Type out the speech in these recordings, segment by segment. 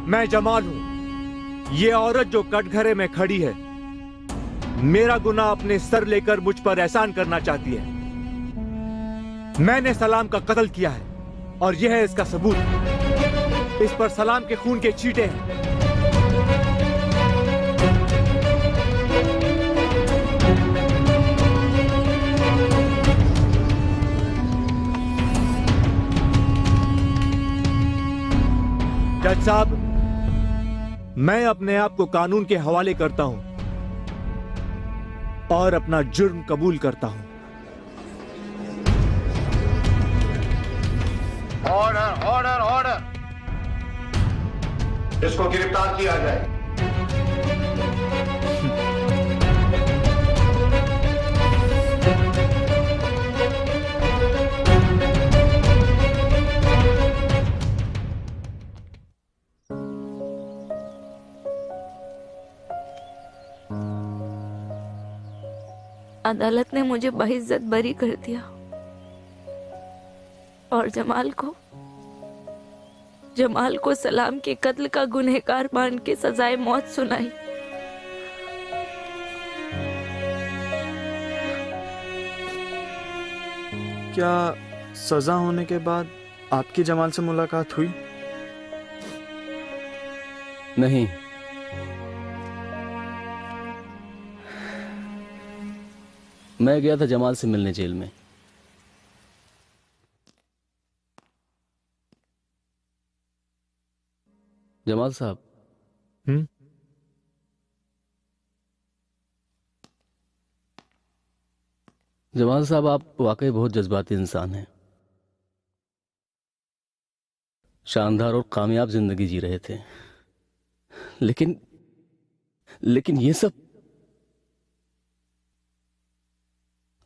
मैं जमाल हूं। ये औरत जो कटघरे में खड़ी है, मेरा गुनाह अपने सर लेकर मुझ पर एहसान करना चाहती है। मैंने सलाम का कत्ल किया है और यह है इसका सबूत। इस पर सलाम के खून के छींटे हैं। जज साहब, मैं अपने आप को कानून के हवाले करता हूं और अपना जुर्म कबूल करता हूं। ऑर्डर ऑर्डर ऑर्डर, इसको गिरफ्तार किया जाए। अदालत ने मुझे बहिज्जत बरी कर दिया और जमाल को सलाम के कत्ल का गुनहगार मान के सजाए मौत सुनाई। क्या सजा होने के बाद आपकी जमाल से मुलाकात हुई? नहीं, मैं गया था जमाल से मिलने जेल में। जमाल साहब, जमाल साहब, आप वाकई बहुत जज्बाती इंसान हैं। शानदार और कामयाब जिंदगी जी रहे थे, लेकिन ये सब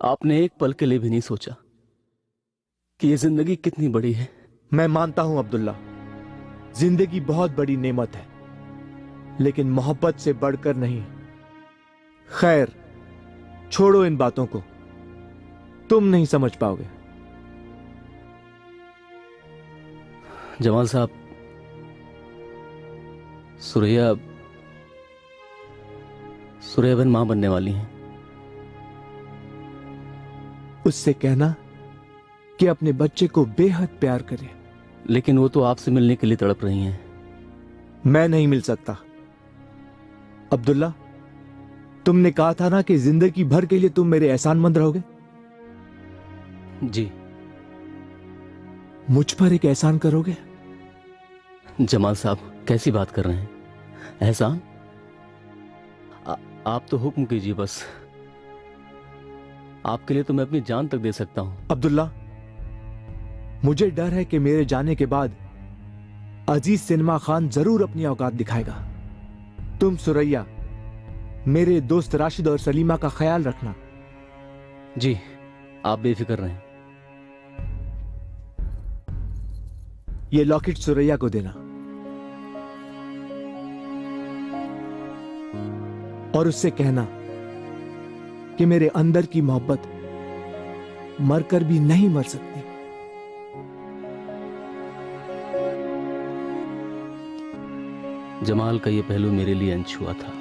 आपने एक पल के लिए भी नहीं सोचा कि ये जिंदगी कितनी बड़ी है। मैं मानता हूं अब्दुल्ला, जिंदगी बहुत बड़ी नेमत है, लेकिन मोहब्बत से बढ़कर नहीं। खैर, छोड़ो इन बातों को, तुम नहीं समझ पाओगे। जमाल साहब, सुरैया बहन मां बनने वाली हैं। उससे कहना कि अपने बच्चे को बेहद प्यार करे। लेकिन वो तो आपसे मिलने के लिए तड़प रही हैं। मैं नहीं मिल सकता अब्दुल्ला। तुमने कहा था ना कि जिंदगी भर के लिए तुम मेरे एहसानमंद रहोगे। जी। मुझ पर एक एहसान करोगे? जमाल साहब, कैसी बात कर रहे हैं? एहसान? आप तो हुक्म कीजिए बस। आपके लिए तो मैं अपनी जान तक दे सकता हूं। अब्दुल्ला, मुझे डर है कि मेरे जाने के बाद अजीज सिनेमा खान जरूर अपनी औकात दिखाएगा। तुम सुरैया, मेरे दोस्त राशिद और सलीमा का ख्याल रखना। जी, आप बेफिक्र रहें। ये लॉकेट सुरैया को देना और उससे कहना कि मेरे अंदर की मोहब्बत मरकर भी नहीं मर सकती। जमाल का ये पहलू मेरे लिए अनछुआ था।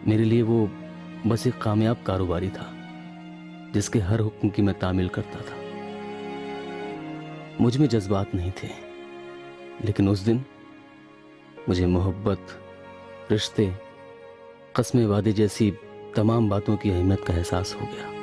मेरे लिए वो बस एक कामयाब कारोबारी था जिसके हर हुक्म की मैं तामील करता था। मुझ में जज्बात नहीं थे, लेकिन उस दिन मुझे मोहब्बत, रिश्ते, कस्में वादे जैसी तमाम बातों की अहमियत का एहसास हो गया।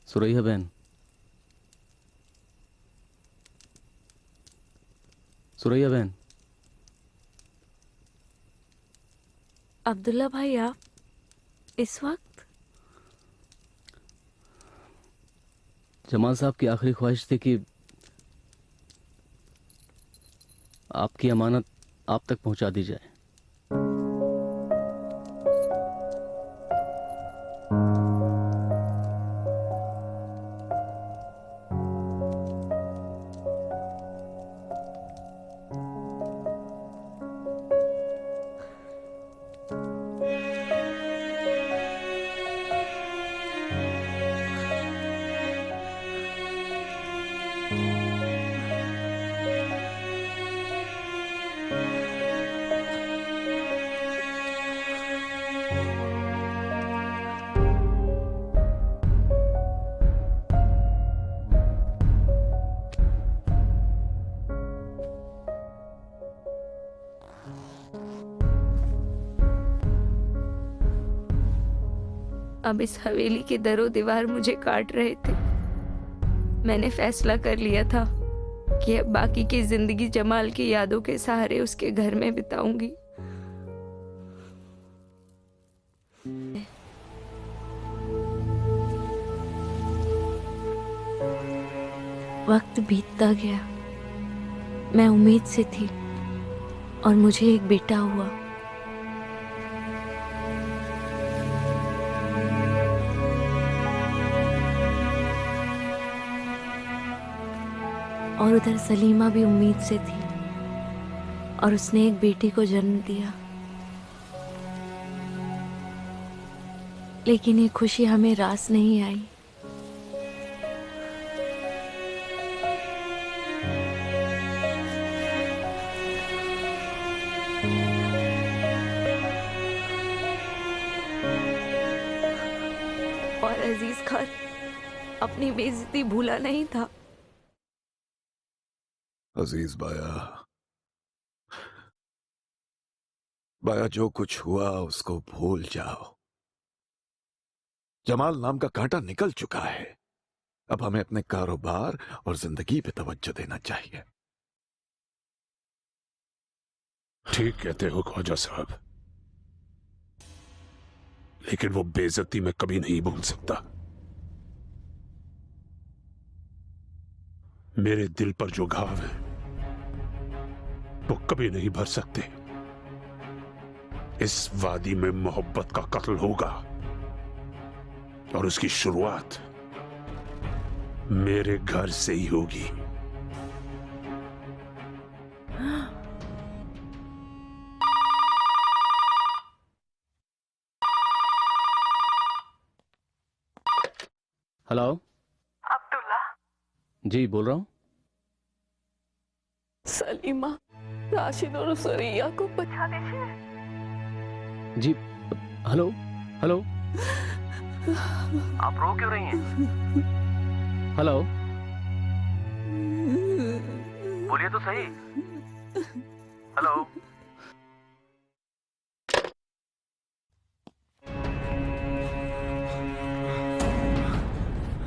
सुरैया बहन, सुरैया बहन। अब्दुल्ला भाई, आप इस वक्त? जमाल साहब की आखिरी ख्वाहिश थी कि आपकी अमानत आप तक पहुंचा दी जाए। अब इस हवेली के दरो दीवार मुझे काट रहे थे। मैंने फैसला कर लिया था कि अब बाकी की जिंदगी जमाल की यादों के सहारे उसके घर में बिताऊंगी। वक्त बीतता गया। मैं उम्मीद से थी और मुझे एक बेटा हुआ। और उधर सलीमा भी उम्मीद से थी और उसने एक बेटी को जन्म दिया। लेकिन ये खुशी हमें रास नहीं आई। और अजीज खान अपनी बेइज्जती भूला नहीं था। अजीज बाया, बाया जो कुछ हुआ उसको भूल जाओ। जमाल नाम का कांटा निकल चुका है। अब हमें अपने कारोबार और जिंदगी पे तवज्जो देना चाहिए। ठीक कहते हो ख्वाजा साहब, लेकिन वो बेइज्जती मैं कभी नहीं भूल सकता। मेरे दिल पर जो घाव है वो कभी नहीं भर सकते। इस वादी में मोहब्बत का कत्ल होगा और उसकी शुरुआत मेरे घर से ही होगी। हेलो अब्दुल्ला, जी बोल रहा हूँ। सलीमा राशिद और सुरिया को बचा दीजिए। जी हेलो हेलो आप रो क्यों रही हैं? हेलो बोलिए तो सही। हेलो।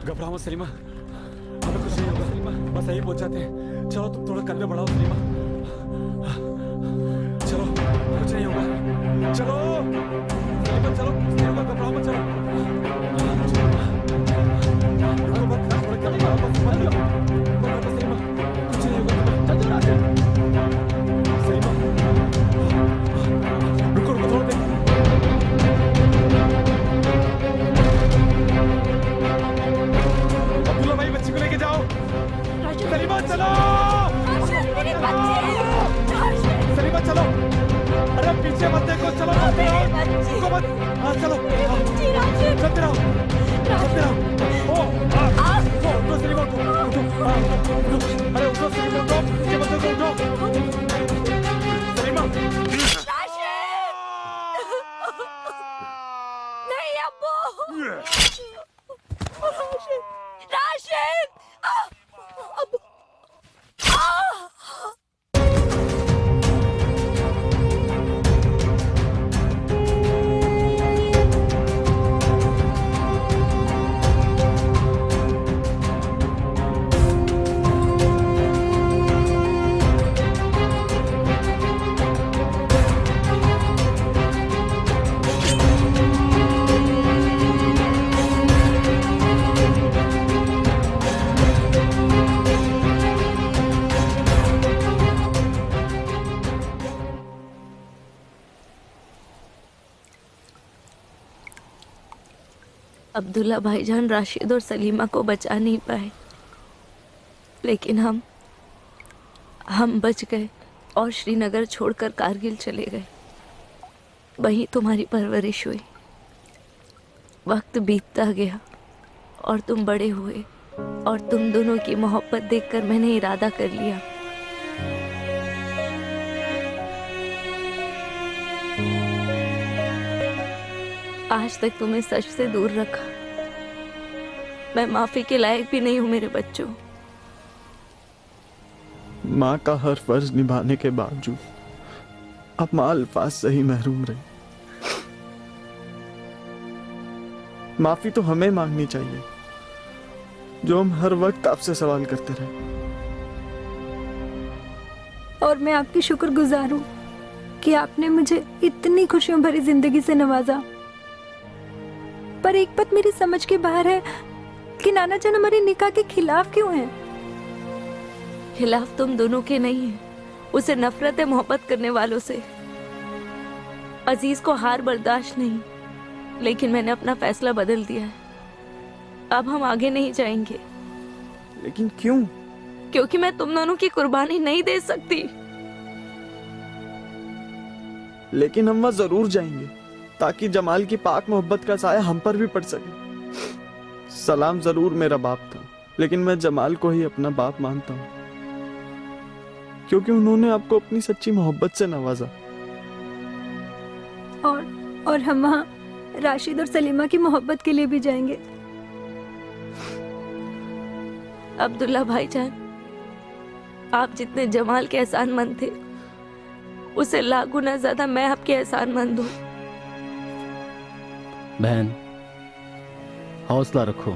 घबराओ मत सलीमा, हमें कुछ नहीं होगा सलीमा, बस यही पहुंच जाते हैं। चलो तुम थोड़ा कंधे बढ़ाओ सलीमा, चलो कुछ नहीं होगा। चलो सलीमा चलो, कुछ नहीं होगा, घबराओ मत, चलो रुको मत, थोड़ा कंधे बढ़ाओ बस, मत लो बस सलीमा, कुछ नहीं होगा। चल चल राशिद, सलीमा रुको रुको थोड़ा देर। अब्दुल्ला भाई बच्ची को लेके जाओ। सलीमा चलो, सलीमा चलो, अरे पीछे मत देखो, चलो रुको मत, हाँ चलो चलते रहो चलते रहो। ओ उठो सलीमा, उठो उठो, अरे उठो सलीमा, उठो पीछे मत देखो, उठो सलीमा। नहीं अब्बू, राशिद अब्दुल्ला भाईजान राशिद और सलीमा को बचा नहीं पाए, लेकिन हम बच गए और श्रीनगर छोड़कर कारगिल चले गए। वहीं तुम्हारी परवरिश हुई। वक्त बीतता गया और तुम बड़े हुए, और तुम दोनों की मोहब्बत देखकर मैंने इरादा कर लिया आज तक तुम्हें सच से दूर रखा। मैं माफी के लायक भी नहीं हूं मेरे बच्चों। माँ का हर फर्ज निभाने के बावजूद अब माँ अल्फाज से ही महरूम रही। माफी तो हमें मांगनी चाहिए, जो हम हर वक्त आपसे सवाल करते रहे। और मैं आपकी शुक्रगुजार हूँ कि आपने मुझे इतनी खुशियों भरी जिंदगी से नवाजा। पर एक बात मेरी समझ के बाहर है कि नाना जान हमारे निकाह के खिलाफ क्यों हैं? खिलाफ तुम दोनों के नहीं है, उसे नफरत है मोहब्बत करने वालों से। अजीज को हार बर्दाश्त नहीं, लेकिन मैंने अपना फैसला बदल दिया है। अब हम आगे नहीं जाएंगे। लेकिन क्यों? क्योंकि मैं तुम दोनों की कुर्बानी नहीं दे सकती। लेकिन हम वहां जरूर जाएंगे ताकि जमाल की पाक मोहब्बत का साया हम पर भी पड़ सके। सलाम जरूर मेरा बाप था, लेकिन मैं जमाल को ही अपना बाप मानता हूँ, क्योंकि उन्होंने आपको अपनी सच्ची मोहब्बत से नवाजा। और हम वहाँ राशिद और सलीमा की मोहब्बत के लिए भी जाएंगे। अब्दुल्ला भाईजान, आप जितने जमाल के एहसानमंद थे, उसे लाख गुना ज्यादा मैं आपके एहसानमंद हूँ। बहन, हौसला रखो,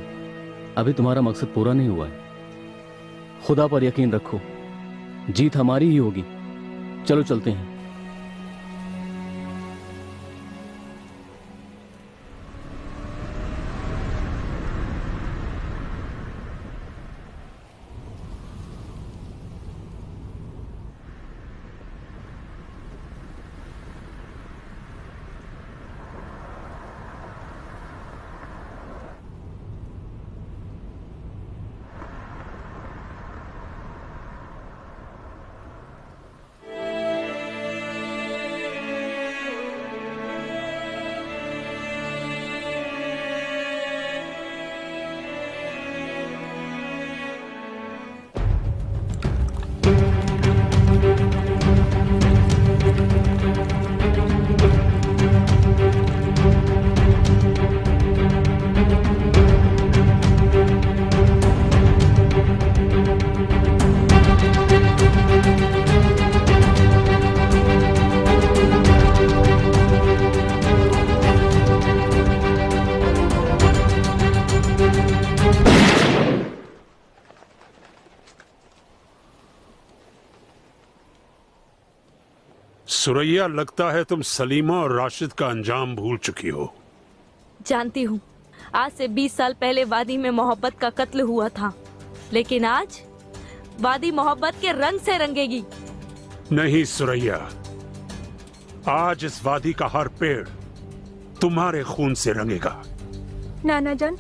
अभी तुम्हारा मकसद पूरा नहीं हुआ है। खुदा पर यकीन रखो, जीत हमारी ही होगी। चलो चलते हैं। सुरैया, लगता है तुम सलीमा और राशिद का अंजाम भूल चुकी हो। जानती हूँ, आज से 20 साल पहले वादी में मोहब्बत का कत्ल हुआ था, लेकिन आज वादी मोहब्बत के रंग से रंगेगी। नहीं सुरैया, आज इस वादी का हर पेड़ तुम्हारे खून से रंगेगा। नाना जान,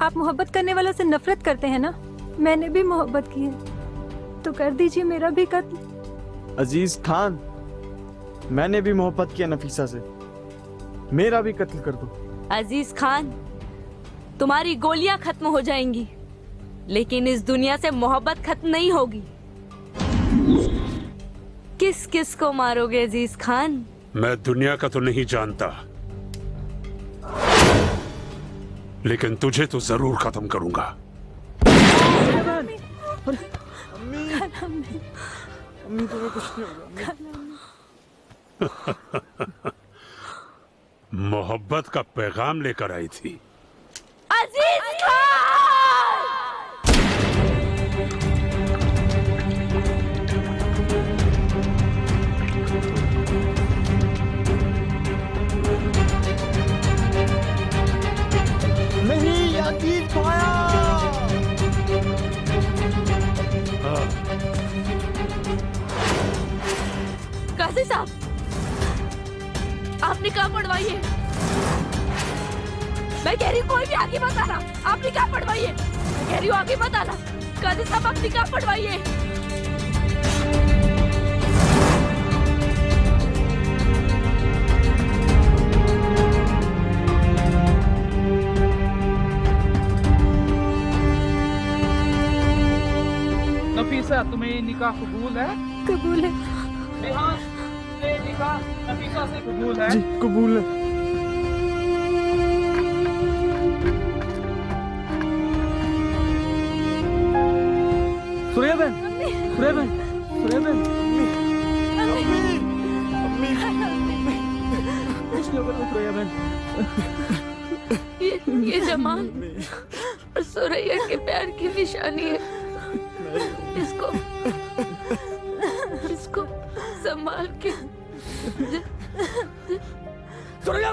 आप मोहब्बत करने वालों से नफरत करते हैं ना? मैंने भी मोहब्बत की है, तो कर दीजिए मेरा भी कत्ल। अजीज खान, मैंने भी मोहब्बत किया नफीसा से, मेरा भी कत्ल कर दो। अजीज खान, तुम्हारी गोलियां खत्म हो जाएंगी, लेकिन इस दुनिया से मोहब्बत खत्म नहीं होगी। किस किस को मारोगे अजीज खान? मैं दुनिया का तो नहीं जानता, लेकिन तुझे तो जरूर खत्म करूंगा। अम्मी, तुम्हें कुछ नहीं होगा। मोहब्बत का पैगाम लेकर आई थी। अजीज खान! नहीं, अजीज भाया! काजी साहब, आप निकाह पढ़वाइए। मैं कह रही हूँ कोई भी आगे मत आना, आप निकाह पढ़वाइए। मैं कह रही हूँ आगे मत आना। काजी साहब, आप निकाह पढ़वाइए। नफीसा, तुम्हें ये निकाह कबूल है? कबूल है। रिहान, ये निकाह नफीसा से कबूल है? जी, कबूल है। सुरैया बहन, सुरैया बहन, सुरैया बहन, अम्मी, अम्मी, अम्मी, कुछ नहीं होगा, सुरैया बहन। ये जमाल और सुरैया के प्यार की निशानी है। इसको संभाल के। सुरैया